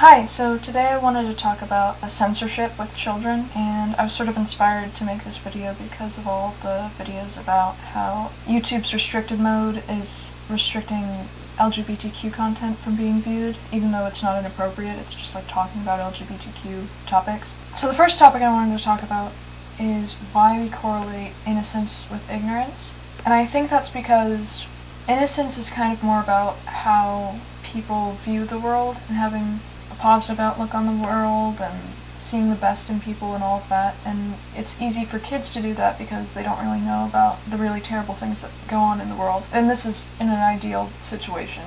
Hi, so today I wanted to talk about censorship with children, and I was sort of inspired to make this video because of all the videos about how YouTube's restricted mode is restricting LGBTQ content from being viewed, even though it's not inappropriate, it's just like talking about LGBTQ topics. So the first topic I wanted to talk about is why we correlate innocence with ignorance. And I think that's because innocence is kind of more about how people view the world and having a positive outlook on the world and seeing the best in people and all of that. And it's easy for kids to do that because they don't really know about the really terrible things that go on in the world. And this is in an ideal situation,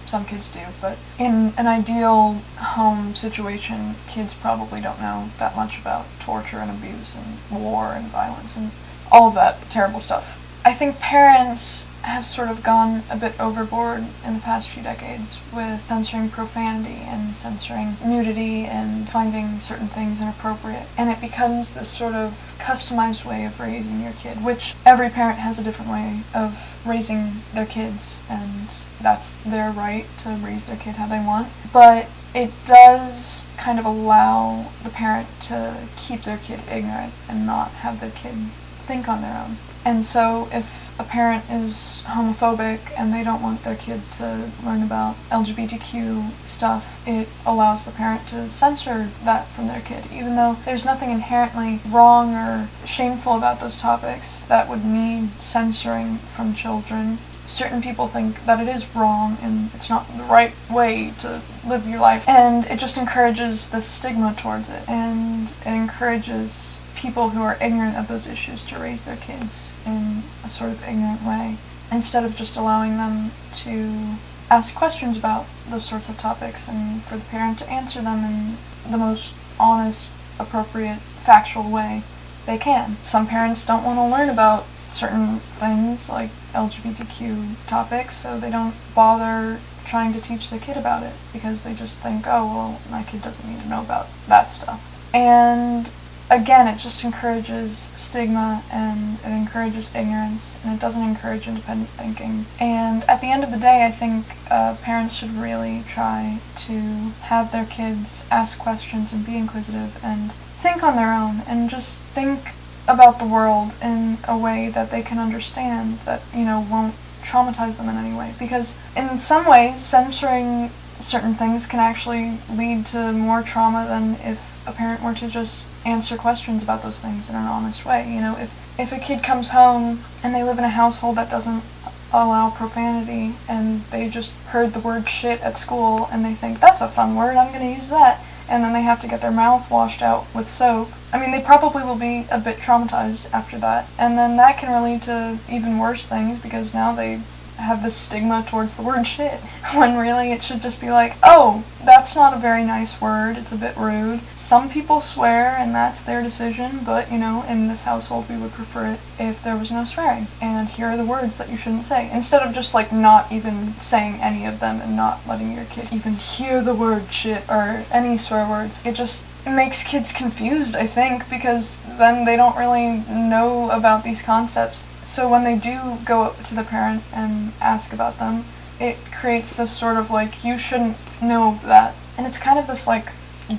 some kids do, but in an ideal home situation, kids probably don't know that much about torture and abuse and war and violence and all of that terrible stuff. I think parents have sort of gone a bit overboard in the past few decades with censoring profanity and censoring nudity and finding certain things inappropriate. And it becomes this sort of customized way of raising your kid, which every parent has a different way of raising their kids, and that's their right to raise their kid how they want. But it does kind of allow the parent to keep their kid ignorant and not have their kid think on their own. And so if a parent is homophobic and they don't want their kid to learn about LGBTQ stuff, it allows the parent to censor that from their kid, even though there's nothing inherently wrong or shameful about those topics that would need censoring from children. Certain people think that it is wrong and it's not the right way to live your life, and it just encourages the stigma towards it, and it encourages people who are ignorant of those issues to raise their kids in a sort of ignorant way, instead of just allowing them to ask questions about those sorts of topics and for the parent to answer them in the most honest, appropriate, factual way they can. Some parents don't want to learn about certain things like LGBTQ topics, so they don't bother trying to teach their kid about it because they just think, oh, well, my kid doesn't need to know about that stuff. And again, it just encourages stigma and it encourages ignorance, and it doesn't encourage independent thinking. And at the end of the day, I think parents should really try to have their kids ask questions and be inquisitive and think on their own and just think about the world in a way that they can understand, that, won't traumatize them in any way. Because in some ways, censoring certain things can actually lead to more trauma than if a parent were to just answer questions about those things in an honest way. If a kid comes home and they live in a household that doesn't allow profanity and they just heard the word shit at school and they think, that's a fun word, I'm going to use that, and then they have to get their mouth washed out with soap, they probably will be a bit traumatized after that. And then that can lead to even worse things because now they have this stigma towards the word shit, when really it should just be like, oh, that's not a very nice word, it's a bit rude. Some people swear and that's their decision, but in this household we would prefer it if there was no swearing, and here are the words that you shouldn't say, instead of just not even saying any of them and not letting your kid even hear the word shit or any swear words. It just makes kids confused, I think, because then they don't really know about these concepts. So when they do go up to the parent and ask about them, it creates this sort of you shouldn't know that. And it's kind of this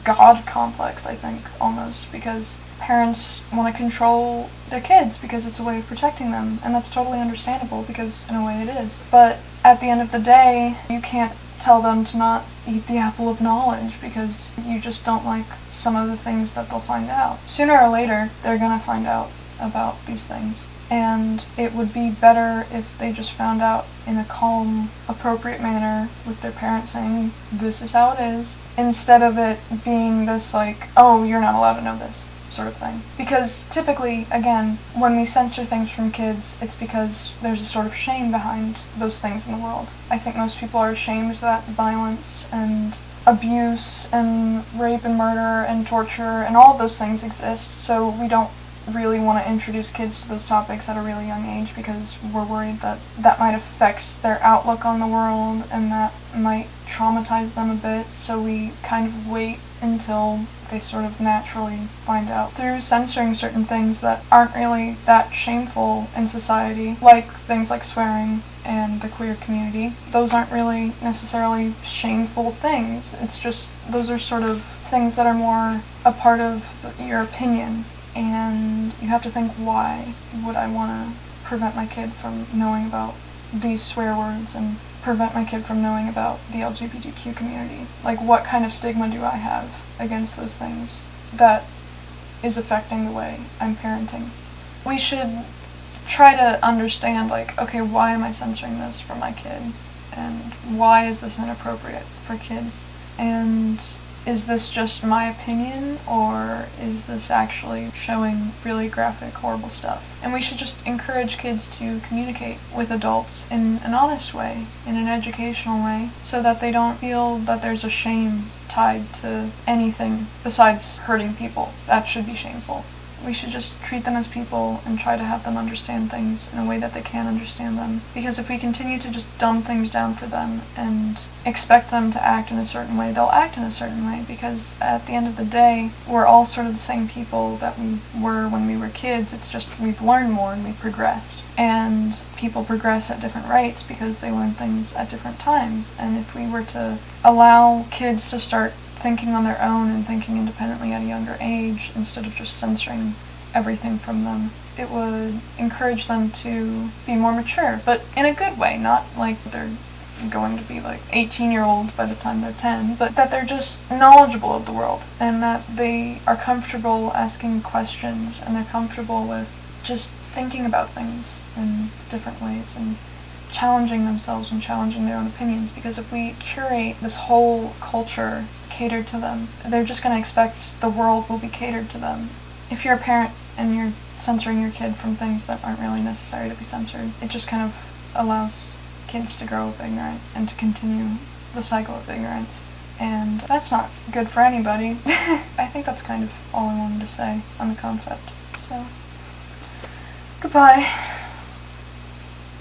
God complex, I think, almost, because parents want to control their kids because it's a way of protecting them, and that's totally understandable because in a way it is. But at the end of the day, you can't tell them to not eat the apple of knowledge because you just don't like some of the things that they'll find out. Sooner or later, they're gonna find out about these things. And it would be better if they just found out in a calm, appropriate manner with their parents saying, this is how it is, instead of it being this oh, you're not allowed to know this sort of thing. Because typically, again, when we censor things from kids, it's because there's a sort of shame behind those things in the world. I think most people are ashamed that violence and abuse and rape and murder and torture and all of those things exist, so we don't really want to introduce kids to those topics at a really young age because we're worried that that might affect their outlook on the world and that might traumatize them a bit, so we kind of wait until they sort of naturally find out through censoring certain things that aren't really that shameful in society, like things like swearing and the queer community. Those aren't really necessarily shameful things. It's just, those are sort of things that are more a part of your opinion, and you have to think, why would I want to prevent my kid from knowing about these swear words and prevent my kid from knowing about the LGBTQ community? Like, what kind of stigma do I have against those things that is affecting the way I'm parenting? We should try to understand, like, okay, why am I censoring this for my kid? And why is this inappropriate for kids? And is this just my opinion, or is this actually showing really graphic, horrible stuff? And we should just encourage kids to communicate with adults in an honest way, in an educational way, so that they don't feel that there's a shame tied to anything besides hurting people. That should be shameful. We should just treat them as people and try to have them understand things in a way that they can understand them. Because if we continue to just dumb things down for them and expect them to act in a certain way, they'll act in a certain way, because at the end of the day, we're all sort of the same people that we were when we were kids. It's just we've learned more and we've progressed. And people progress at different rates because they learn things at different times. And if we were to allow kids to start thinking on their own and thinking independently at a younger age, instead of just censoring everything from them, it would encourage them to be more mature, but in a good way, not like they're going to be like 18-year-olds by the time they're 10, but that they're just knowledgeable of the world, and that they are comfortable asking questions, and they're comfortable with just thinking about things in different ways, and challenging themselves and challenging their own opinions. Because if we curate this whole culture catered to them, they're just going to expect the world will be catered to them. If you're a parent and you're censoring your kid from things that aren't really necessary to be censored, it just kind of allows kids to grow up ignorant and to continue the cycle of ignorance. And that's not good for anybody. I think that's kind of all I wanted to say on the concept. So, goodbye.